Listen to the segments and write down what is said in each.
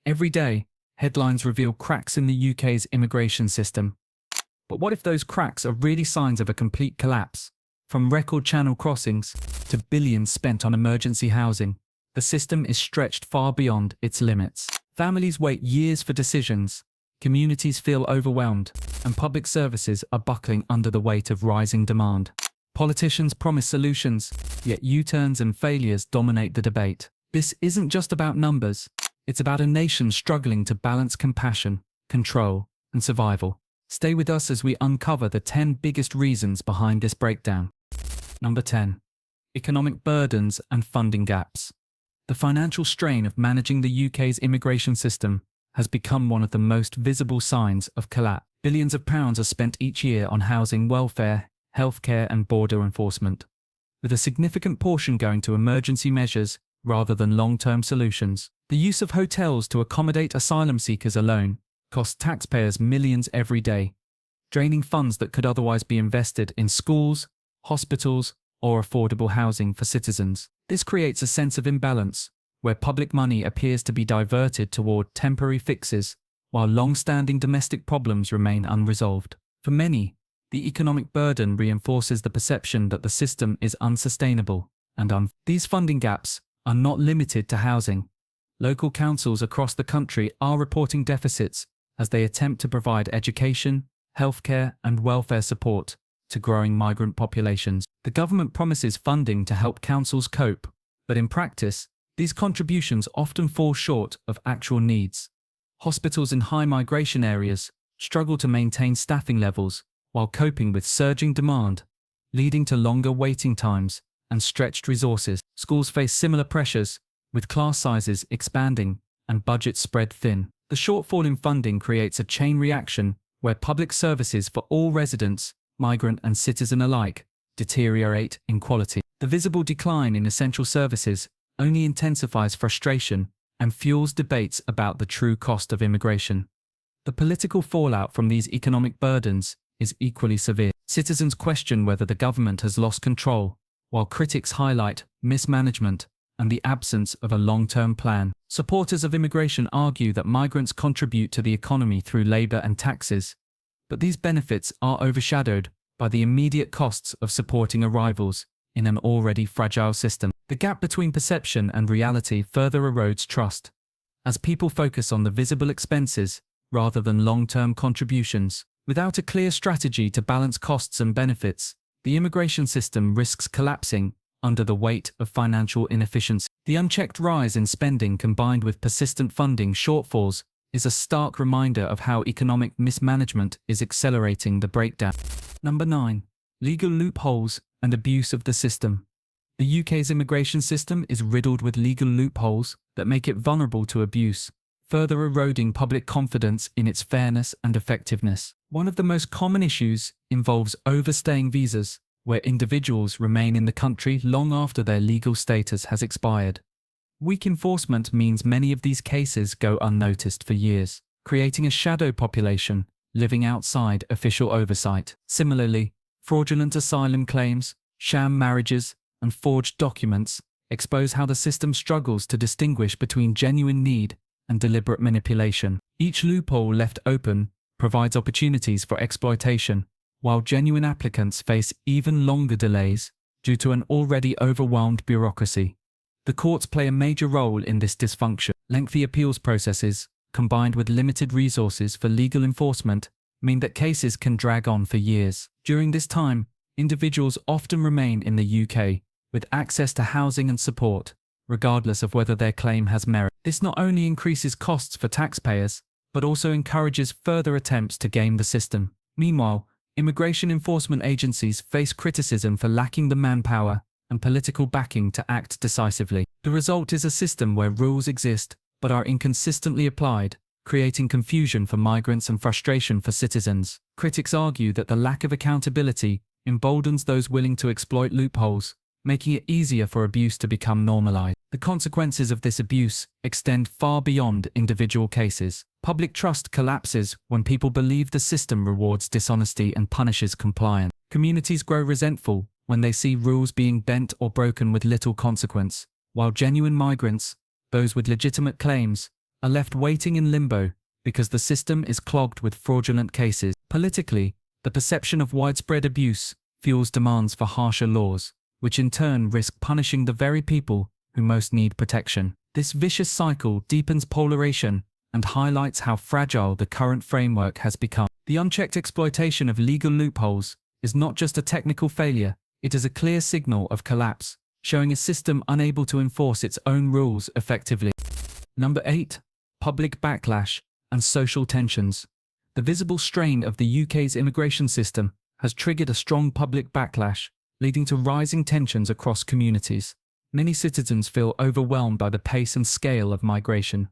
Every day, headlines reveal cracks in the UK's immigration system. But what if those cracks are really signs of a complete collapse? From record channel crossings to billions spent on emergency housing, the system is stretched far beyond its limits. Families wait years for decisions, communities feel overwhelmed, and public services are buckling under the weight of rising demand. Politicians promise solutions, yet U-turns and failures dominate the debate. This isn't just about numbers, it's about a nation struggling to balance compassion, control, and survival. Stay with us as we uncover the 10 biggest reasons behind this breakdown. Number 10. Economic burdens and funding gaps. The financial strain of managing the UK's immigration system has become one of the most visible signs of collapse. Billions of pounds are spent each year on housing, welfare, healthcare, and border enforcement, with a significant portion going to emergency measures rather than long-term solutions. The use of hotels to accommodate asylum seekers alone costs taxpayers millions every day, draining funds that could otherwise be invested in schools, hospitals, or affordable housing for citizens. This creates a sense of imbalance, where public money appears to be diverted toward temporary fixes, while long-standing domestic problems remain unresolved. For many, the economic burden reinforces the perception that the system is unsustainable and These funding gaps are not limited to housing. Local councils across the country are reporting deficits as they attempt to provide education, healthcare, and welfare support to growing migrant populations. The government promises funding to help councils cope, but in practice, these contributions often fall short of actual needs. Hospitals in high migration areas struggle to maintain staffing levels while coping with surging demand, leading to longer waiting times and stretched resources. Schools face similar pressures, with class sizes expanding and budgets spread thin. The shortfall in funding creates a chain reaction where public services for all residents, migrant and citizen alike, deteriorate in quality. The visible decline in essential services only intensifies frustration and fuels debates about the true cost of immigration. The political fallout from these economic burdens is equally severe. Citizens question whether the government has lost control, while critics highlight mismanagement and the absence of a long-term plan. Supporters of immigration argue that migrants contribute to the economy through labour and taxes, but these benefits are overshadowed by the immediate costs of supporting arrivals in an already fragile system. The gap between perception and reality further erodes trust, as people focus on the visible expenses rather than long-term contributions. Without a clear strategy to balance costs and benefits, the immigration system risks collapsing under the weight of financial inefficiency. The unchecked rise in spending combined with persistent funding shortfalls is a stark reminder of how economic mismanagement is accelerating the breakdown. Number 9. Legal loopholes and abuse of the system. The UK's immigration system is riddled with legal loopholes that make it vulnerable to abuse, further eroding public confidence in its fairness and effectiveness. One of the most common issues involves overstaying visas, where individuals remain in the country long after their legal status has expired. Weak enforcement means many of these cases go unnoticed for years, creating a shadow population living outside official oversight. Similarly, fraudulent asylum claims, sham marriages, and forged documents expose how the system struggles to distinguish between genuine need and deliberate manipulation. Each loophole left open provides opportunities for exploitation, while genuine applicants face even longer delays due to an already overwhelmed bureaucracy. The courts play a major role in this dysfunction. Lengthy appeals processes, combined with limited resources for legal enforcement, mean that cases can drag on for years. During this time, individuals often remain in the UK with access to housing and support, regardless of whether their claim has merit. This not only increases costs for taxpayers, but also encourages further attempts to game the system. Meanwhile, immigration enforcement agencies face criticism for lacking the manpower and political backing to act decisively. The result is a system where rules exist but are inconsistently applied, creating confusion for migrants and frustration for citizens. Critics argue that the lack of accountability emboldens those willing to exploit loopholes, making it easier for abuse to become normalized. The consequences of this abuse extend far beyond individual cases. Public trust collapses when people believe the system rewards dishonesty and punishes compliance. Communities grow resentful when they see rules being bent or broken with little consequence, while genuine migrants, those with legitimate claims, are left waiting in limbo because the system is clogged with fraudulent cases. Politically, the perception of widespread abuse fuels demands for harsher laws, which in turn risk punishing the very people who most need protection. This vicious cycle deepens polarization and highlights how fragile the current framework has become. The unchecked exploitation of legal loopholes is not just a technical failure, it is a clear signal of collapse, showing a system unable to enforce its own rules effectively. Number 8. Public backlash and social tensions. The visible strain of the UK's immigration system has triggered a strong public backlash, leading to rising tensions across communities. Many citizens feel overwhelmed by the pace and scale of migration,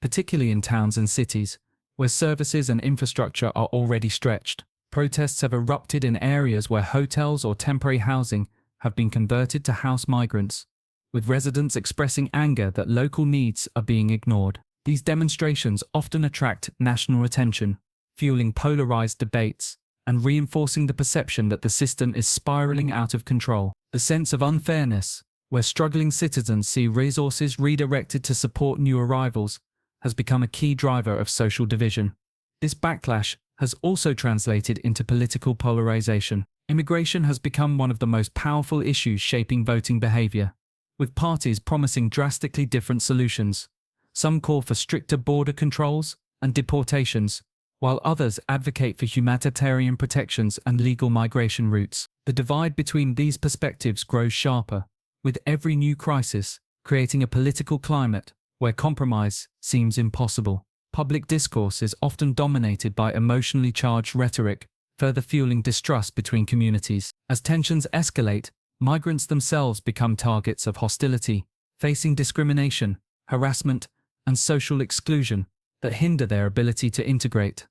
particularly in towns and cities, where services and infrastructure are already stretched. Protests have erupted in areas where hotels or temporary housing have been converted to house migrants, with residents expressing anger that local needs are being ignored. These demonstrations often attract national attention, fueling polarized debates and reinforcing the perception that the system is spiraling out of control. The sense of unfairness, where struggling citizens see resources redirected to support new arrivals, has become a key driver of social division. This backlash has also translated into political polarization. Immigration has become one of the most powerful issues shaping voting behavior, with parties promising drastically different solutions. Some call for stricter border controls and deportations, while others advocate for humanitarian protections and legal migration routes. The divide between these perspectives grows sharper, with every new crisis creating a political climate where compromise seems impossible. Public discourse is often dominated by emotionally charged rhetoric, further fueling distrust between communities. As tensions escalate, migrants themselves become targets of hostility, facing discrimination, harassment, and social exclusion that hinder their ability to integrate.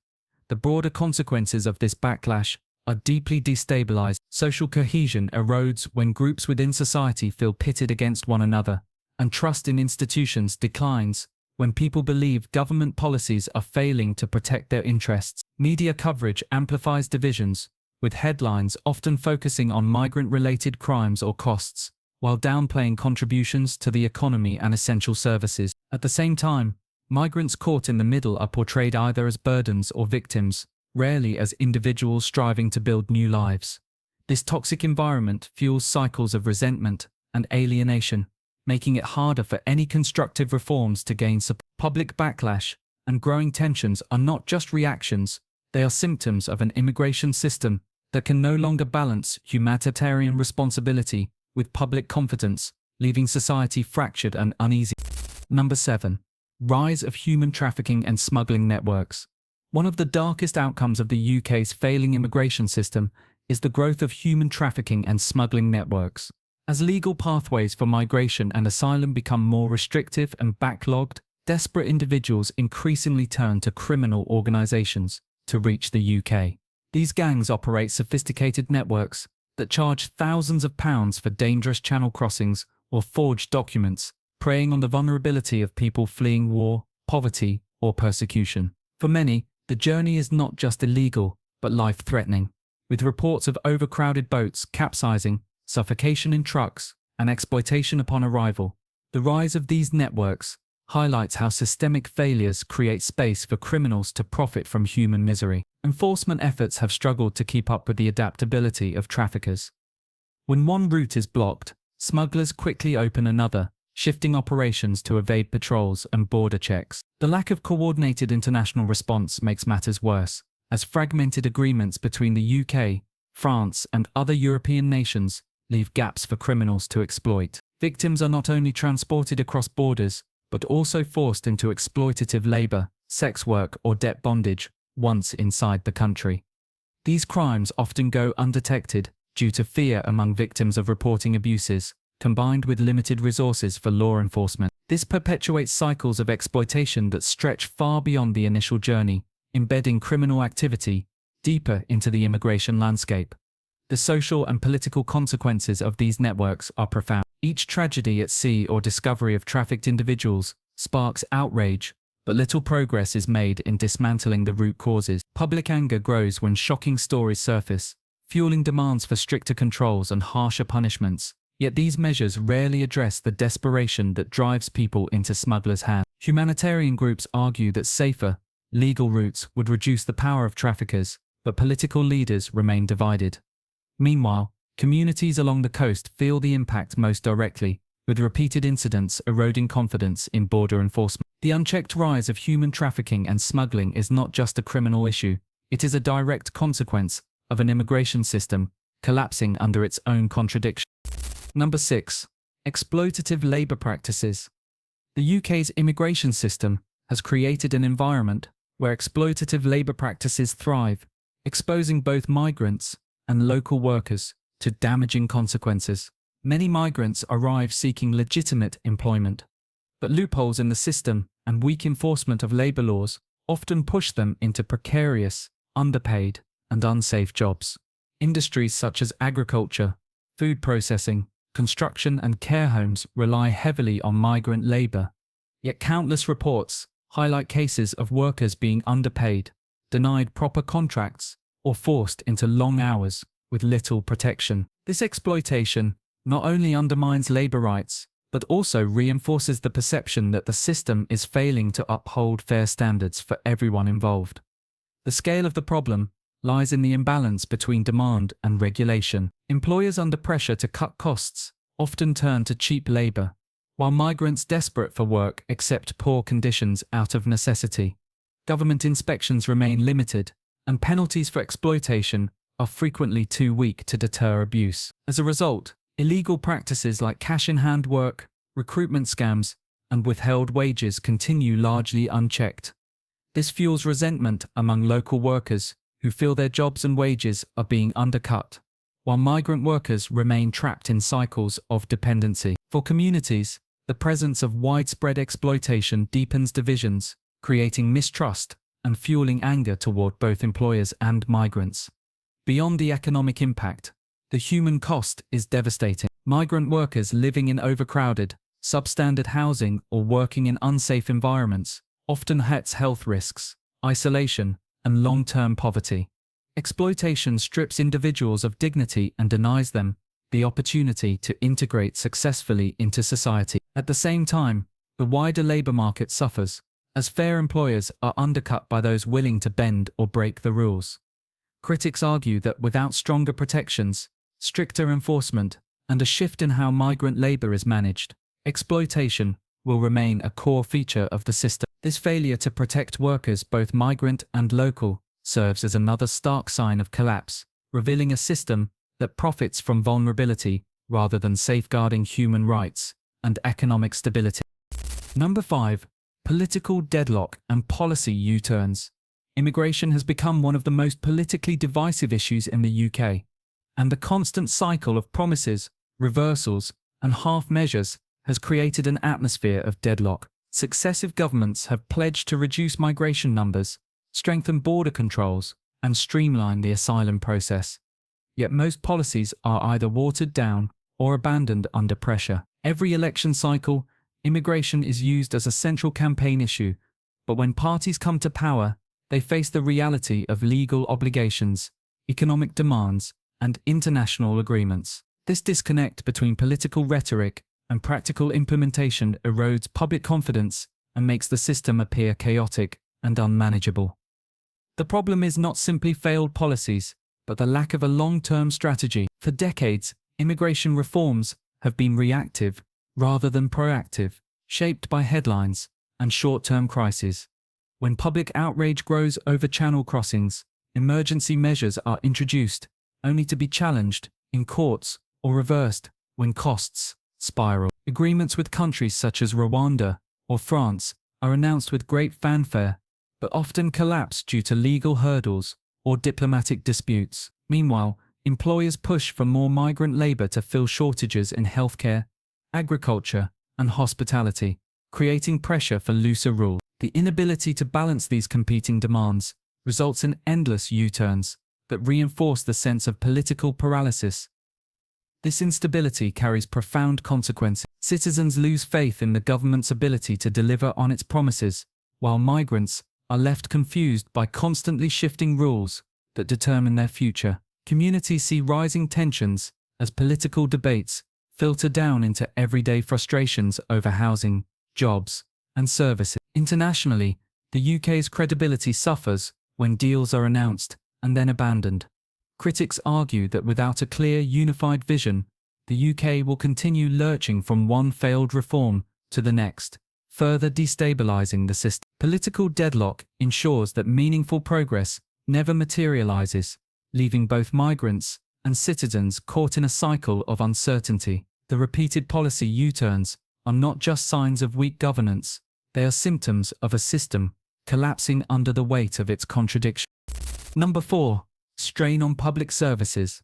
The broader consequences of this backlash are deeply destabilized. Social cohesion erodes when groups within society feel pitted against one another, and trust in institutions declines when people believe government policies are failing to protect their interests. Media coverage amplifies divisions, with headlines often focusing on migrant-related crimes or costs, while downplaying contributions to the economy and essential services. At the same time, migrants caught in the middle are portrayed either as burdens or victims, rarely as individuals striving to build new lives. This toxic environment fuels cycles of resentment and alienation, making it harder for any constructive reforms to gain support. Public backlash and growing tensions are not just reactions, they are symptoms of an immigration system that can no longer balance humanitarian responsibility with public confidence, leaving society fractured and uneasy. Number 7. Rise of human trafficking and smuggling networks. One of the darkest outcomes of the UK's failing immigration system is the growth of human trafficking and smuggling networks. As legal pathways for migration and asylum become more restrictive and backlogged, desperate individuals increasingly turn to criminal organisations to reach the UK. These gangs operate sophisticated networks that charge thousands of pounds for dangerous channel crossings or forged documents, preying on the vulnerability of people fleeing war, poverty, or persecution. For many, the journey is not just illegal, but life-threatening, with reports of overcrowded boats capsizing, suffocation in trucks, and exploitation upon arrival. The rise of these networks highlights how systemic failures create space for criminals to profit from human misery. Enforcement efforts have struggled to keep up with the adaptability of traffickers. When one route is blocked, smugglers quickly open another, shifting operations to evade patrols and border checks. The lack of coordinated international response makes matters worse, as fragmented agreements between the UK, France, and other European nations leave gaps for criminals to exploit. Victims are not only transported across borders, but also forced into exploitative labour, sex work, or debt bondage once inside the country. These crimes often go undetected due to fear among victims of reporting abuses, combined with limited resources for law enforcement. This perpetuates cycles of exploitation that stretch far beyond the initial journey, embedding criminal activity deeper into the immigration landscape. The social and political consequences of these networks are profound. Each tragedy at sea or discovery of trafficked individuals sparks outrage, but little progress is made in dismantling the root causes. Public anger grows when shocking stories surface, fueling demands for stricter controls and harsher punishments. Yet these measures rarely address the desperation that drives people into smugglers' hands. Humanitarian groups argue that safer, legal routes would reduce the power of traffickers, but political leaders remain divided. Meanwhile, communities along the coast feel the impact most directly, with repeated incidents eroding confidence in border enforcement. The unchecked rise of human trafficking and smuggling is not just a criminal issue, it is a direct consequence of an immigration system collapsing under its own contradiction. Number 6. Exploitative labour practices. The UK's immigration system has created an environment where exploitative labour practices thrive, exposing both migrants and local workers to damaging consequences. Many migrants arrive seeking legitimate employment, but loopholes in the system and weak enforcement of labour laws often push them into precarious, underpaid, and unsafe jobs. Industries such as agriculture, food processing, construction, and care homes rely heavily on migrant labour. Yet countless reports highlight cases of workers being underpaid, denied proper contracts, or forced into long hours with little protection. This exploitation not only undermines labour rights, but also reinforces the perception that the system is failing to uphold fair standards for everyone involved. The scale of the problem lies in the imbalance between demand and regulation. Employers under pressure to cut costs often turn to cheap labour, while migrants desperate for work accept poor conditions out of necessity. Government inspections remain limited, and penalties for exploitation are frequently too weak to deter abuse. As a result, illegal practices like cash-in-hand work, recruitment scams, and withheld wages continue largely unchecked. This fuels resentment among local workers who feel their jobs and wages are being undercut, while migrant workers remain trapped in cycles of dependency. For communities, the presence of widespread exploitation deepens divisions, creating mistrust and fueling anger toward both employers and migrants. Beyond the economic impact, the human cost is devastating. Migrant workers living in overcrowded, substandard housing or working in unsafe environments often has health risks, isolation, and long-term poverty. Exploitation strips individuals of dignity and denies them the opportunity to integrate successfully into society. At the same time, the wider labour market suffers, as fair employers are undercut by those willing to bend or break the rules. Critics argue that without stronger protections, stricter enforcement, and a shift in how migrant labour is managed, exploitation will remain a core feature of the system. This failure to protect workers, both migrant and local, serves as another stark sign of collapse, revealing a system that profits from vulnerability rather than safeguarding human rights and economic stability. Number 5. Political deadlock and policy U-turns. Immigration has become one of the most politically divisive issues in the UK, and the constant cycle of promises, reversals, and half measures has created an atmosphere of deadlock. Successive governments have pledged to reduce migration numbers, strengthen border controls, and streamline the asylum process. Yet most policies are either watered down or abandoned under pressure. Every election cycle, immigration is used as a central campaign issue, but when parties come to power, they face the reality of legal obligations, economic demands, and international agreements. This disconnect between political rhetoric and practical implementation erodes public confidence and makes the system appear chaotic and unmanageable. The problem is not simply failed policies, but the lack of a long-term strategy. For decades, immigration reforms have been reactive rather than proactive, shaped by headlines and short-term crises. When public outrage grows over channel crossings, emergency measures are introduced, only to be challenged in courts or reversed when costs spiral. Agreements with countries such as Rwanda or France are announced with great fanfare, but often collapse due to legal hurdles or diplomatic disputes. Meanwhile, employers push for more migrant labour to fill shortages in healthcare, agriculture, and hospitality, creating pressure for looser rules. The inability to balance these competing demands results in endless U-turns that reinforce the sense of political paralysis. This instability carries profound consequences. Citizens lose faith in the government's ability to deliver on its promises, while migrants are left confused by constantly shifting rules that determine their future. Communities see rising tensions as political debates filter down into everyday frustrations over housing, jobs, and services. Internationally, the UK's credibility suffers when deals are announced and then abandoned. Critics argue that without a clear, unified vision, the UK will continue lurching from one failed reform to the next, further destabilising the system. Political deadlock ensures that meaningful progress never materialises, leaving both migrants and citizens caught in a cycle of uncertainty. The repeated policy U-turns are not just signs of weak governance, they are symptoms of a system collapsing under the weight of its contradiction. Number 4. Strain on public services.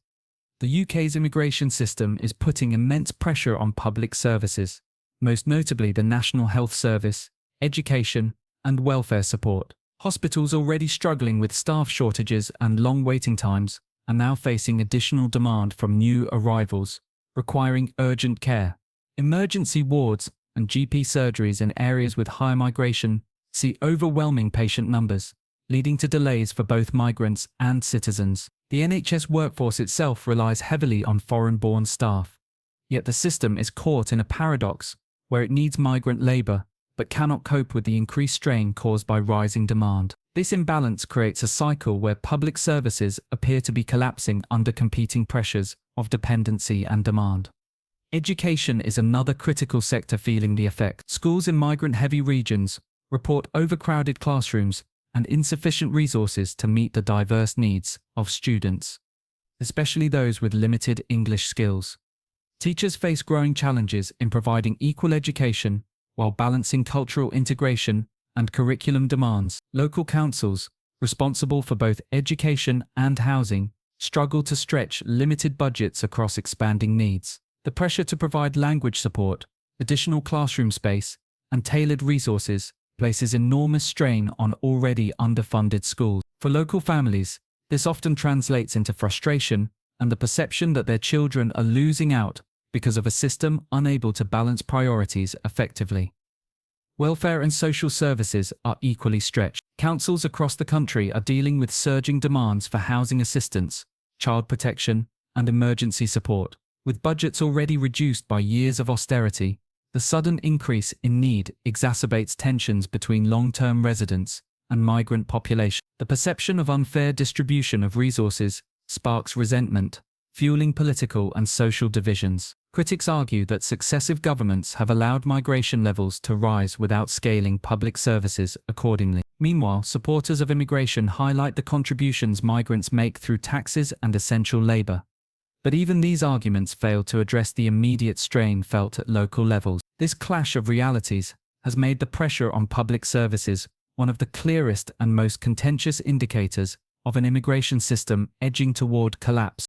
The UK's immigration system is putting immense pressure on public services, most notably the National Health Service, education, and welfare support. Hospitals already struggling with staff shortages and long waiting times are now facing additional demand from new arrivals, requiring urgent care. Emergency wards and GP surgeries in areas with high migration see overwhelming patient numbers, leading to delays for both migrants and citizens. The NHS workforce itself relies heavily on foreign-born staff. Yet the system is caught in a paradox where it needs migrant labour but cannot cope with the increased strain caused by rising demand. This imbalance creates a cycle where public services appear to be collapsing under competing pressures of dependency and demand. Education is another critical sector feeling the effect. Schools in migrant-heavy regions report overcrowded classrooms and insufficient resources to meet the diverse needs of students, especially those with limited English skills. Teachers face growing challenges in providing equal education while balancing cultural integration and curriculum demands. Local councils, responsible for both education and housing, struggle to stretch limited budgets across expanding needs. The pressure to provide language support, additional classroom space, and tailored resources places enormous strain on already underfunded schools. For local families, this often translates into frustration and the perception that their children are losing out because of a system unable to balance priorities effectively. Welfare and social services are equally stretched. Councils across the country are dealing with surging demands for housing assistance, child protection, and emergency support. With budgets already reduced by years of austerity, the sudden increase in need exacerbates tensions between long-term residents and migrant population. The perception of unfair distribution of resources sparks resentment, fueling political and social divisions. Critics argue that successive governments have allowed migration levels to rise without scaling public services accordingly. Meanwhile, supporters of immigration highlight the contributions migrants make through taxes and essential labour. But even these arguments fail to address the immediate strain felt at local levels. This clash of realities has made the pressure on public services one of the clearest and most contentious indicators of an immigration system edging toward collapse.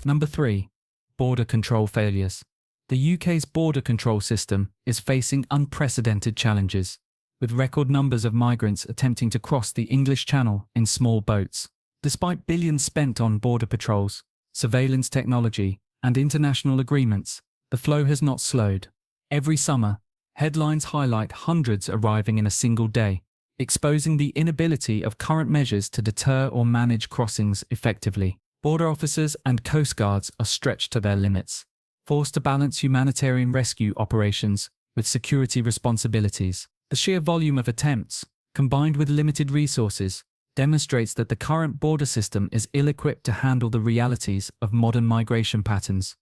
Number 3. Border control failures. The UK's border control system is facing unprecedented challenges, with record numbers of migrants attempting to cross the English Channel in small boats. Despite billions spent on border patrols, surveillance technology, and international agreements, the flow has not slowed. Every summer, headlines highlight hundreds arriving in a single day, exposing the inability of current measures to deter or manage crossings effectively. Border officers and coast guards are stretched to their limits, forced to balance humanitarian rescue operations with security responsibilities. The sheer volume of attempts, combined with limited resources, demonstrates that the current border system is ill-equipped to handle the realities of modern migration patterns.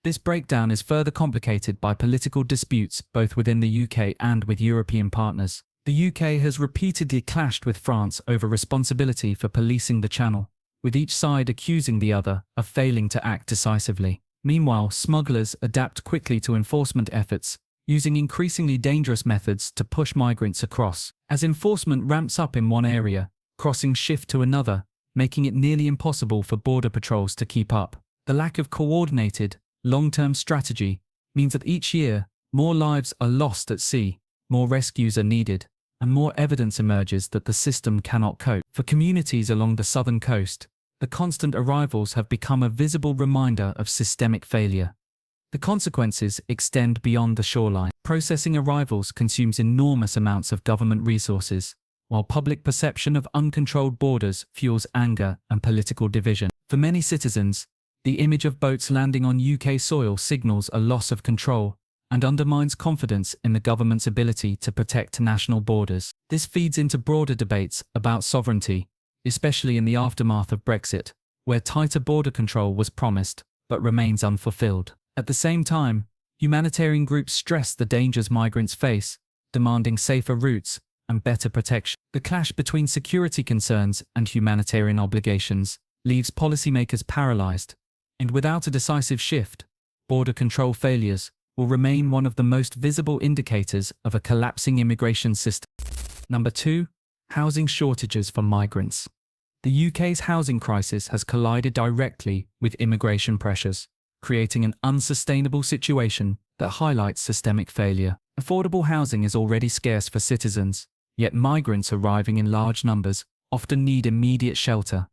This breakdown is further complicated by political disputes both within the UK and with European partners. The UK has repeatedly clashed with France over responsibility for policing the Channel, with each side accusing the other of failing to act decisively. Meanwhile, smugglers adapt quickly to enforcement efforts, using increasingly dangerous methods to push migrants across. As enforcement ramps up in one area, crossings shift to another, making it nearly impossible for border patrols to keep up. The lack of coordinated, long-term strategy means that each year, more lives are lost at sea, more rescues are needed, and more evidence emerges that the system cannot cope. For communities along the southern coast, the constant arrivals have become a visible reminder of systemic failure. The consequences extend beyond the shoreline. Processing arrivals consumes enormous amounts of government resources, while public perception of uncontrolled borders fuels anger and political division. For many citizens, the image of boats landing on UK soil signals a loss of control and undermines confidence in the government's ability to protect national borders. This feeds into broader debates about sovereignty, especially in the aftermath of Brexit, where tighter border control was promised but remains unfulfilled. At the same time, humanitarian groups stress the dangers migrants face, demanding safer routes and better protection. The clash between security concerns and humanitarian obligations leaves policymakers paralyzed, and without a decisive shift, border control failures will remain one of the most visible indicators of a collapsing immigration system. Number 2. Housing shortages for migrants. The UK's housing crisis has collided directly with immigration pressures, creating an unsustainable situation that highlights systemic failure. Affordable housing is already scarce for citizens, yet migrants arriving in large numbers often need immediate shelter.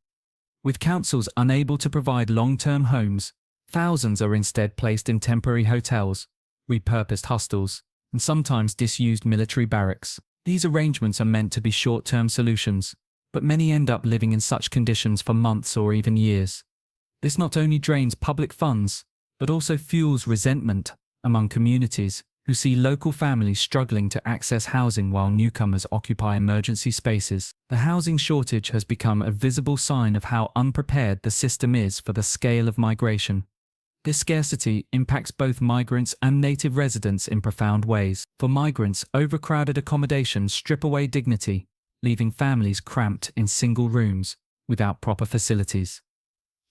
With councils unable to provide long-term homes, thousands are instead placed in temporary hotels, repurposed hostels, and sometimes disused military barracks. These arrangements are meant to be short-term solutions, but many end up living in such conditions for months or even years. This not only drains public funds, but also fuels resentment among communities who see local families struggling to access housing while newcomers occupy emergency spaces. The housing shortage has become a visible sign of how unprepared the system is for the scale of migration. This scarcity impacts both migrants and native residents in profound ways. For migrants, overcrowded accommodations strip away dignity, leaving families cramped in single rooms without proper facilities.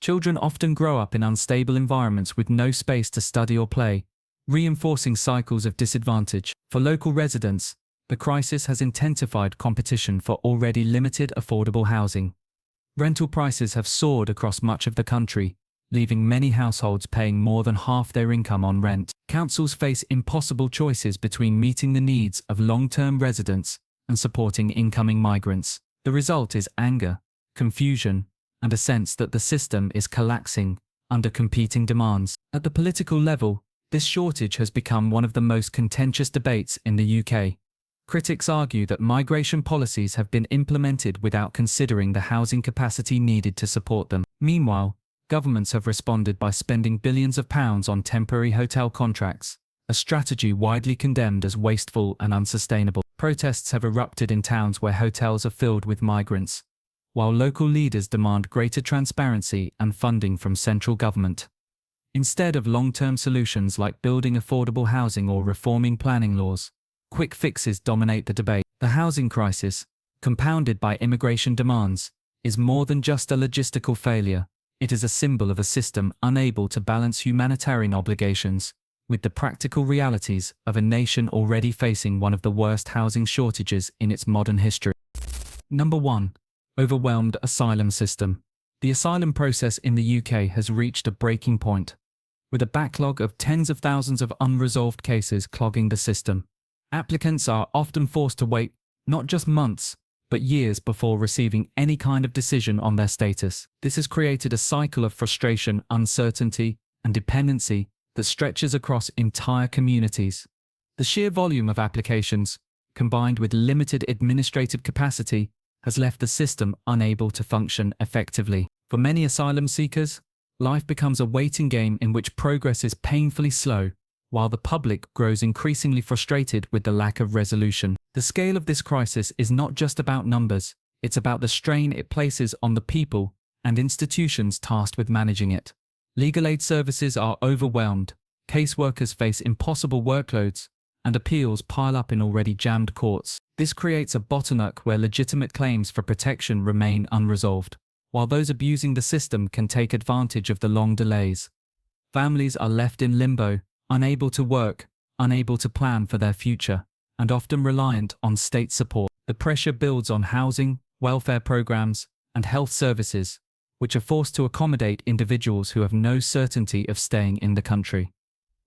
Children often grow up in unstable environments with no space to study or play, reinforcing cycles of disadvantage. For local residents, the crisis has intensified competition for already limited affordable housing. Rental prices have soared across much of the country, leaving many households paying more than half their income on rent. Councils face impossible choices between meeting the needs of long-term residents and supporting incoming migrants. The result is anger, confusion, and a sense that the system is collapsing under competing demands. At the political level, this shortage has become one of the most contentious debates in the UK. Critics argue that migration policies have been implemented without considering the housing capacity needed to support them. Meanwhile, governments have responded by spending billions of pounds on temporary hotel contracts, a strategy widely condemned as wasteful and unsustainable. Protests have erupted in towns where hotels are filled with migrants, while local leaders demand greater transparency and funding from central government. Instead of long-term solutions like building affordable housing or reforming planning laws, quick fixes dominate the debate. The housing crisis, compounded by immigration demands, is more than just a logistical failure. It is a symbol of a system unable to balance humanitarian obligations with the practical realities of a nation already facing one of the worst housing shortages in its modern history. Number 1. Overwhelmed asylum system. The asylum process in the UK has reached a breaking point, with a backlog of tens of thousands of unresolved cases clogging the system. Applicants are often forced to wait not just months, but years before receiving any kind of decision on their status. This has created a cycle of frustration, uncertainty, and dependency that stretches across entire communities. The sheer volume of applications, combined with limited administrative capacity, has left the system unable to function effectively. For many asylum seekers, life becomes a waiting game in which progress is painfully slow, while the public grows increasingly frustrated with the lack of resolution. The scale of this crisis is not just about numbers, it's about the strain it places on the people and institutions tasked with managing it. Legal aid services are overwhelmed, caseworkers face impossible workloads, and appeals pile up in already jammed courts. This creates a bottleneck where legitimate claims for protection remain unresolved, while those abusing the system can take advantage of the long delays. Families are left in limbo, unable to work, unable to plan for their future, and often reliant on state support. The pressure builds on housing, welfare programs, and health services, which are forced to accommodate individuals who have no certainty of staying in the country.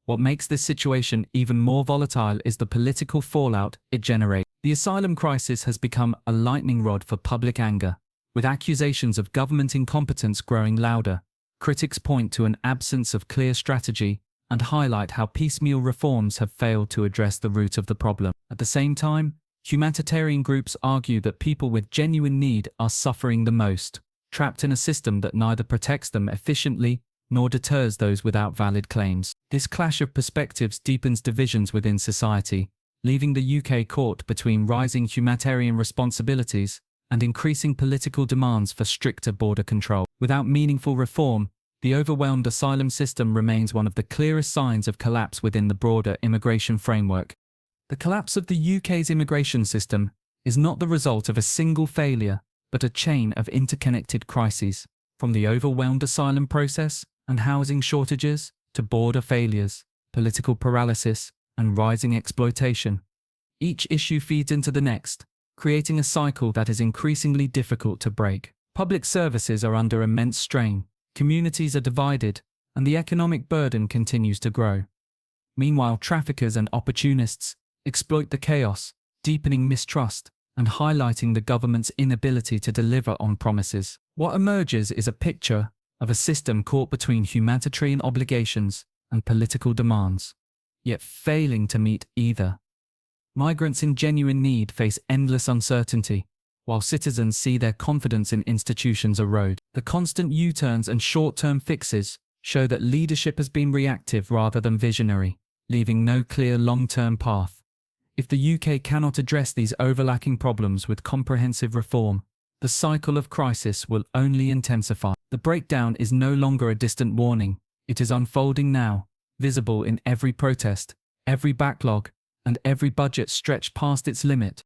What makes this situation even more volatile is the political fallout it generates. The asylum crisis has become a lightning rod for public anger, with accusations of government incompetence growing louder. Critics point to an absence of clear strategy and highlight how piecemeal reforms have failed to address the root of the problem. At the same time, humanitarian groups argue that people with genuine need are suffering the most, trapped in a system that neither protects them efficiently nor deters those without valid claims. This clash of perspectives deepens divisions within society, leaving the UK caught between rising humanitarian responsibilities and increasing political demands for stricter border control. Without meaningful reform, the overwhelmed asylum system remains one of the clearest signs of collapse within the broader immigration framework. The collapse of the UK's immigration system is not the result of a single failure, but a chain of interconnected crises, from the overwhelmed asylum process and housing shortages to border failures, political paralysis, and rising exploitation. Each issue feeds into the next, creating a cycle that is increasingly difficult to break. Public services are under immense strain, communities are divided, and the economic burden continues to grow. Meanwhile, traffickers and opportunists exploit the chaos, deepening mistrust and highlighting the government's inability to deliver on promises. What emerges is a picture of a system caught between humanitarian obligations and political demands, yet failing to meet either. Migrants in genuine need face endless uncertainty, while citizens see their confidence in institutions erode. The constant U-turns and short-term fixes show that leadership has been reactive rather than visionary, leaving no clear long-term path. If the UK cannot address these overlapping problems with comprehensive reform, the cycle of crisis will only intensify. The breakdown is no longer a distant warning, it is unfolding now, visible in every protest, every backlog, and every budget stretched past its limit.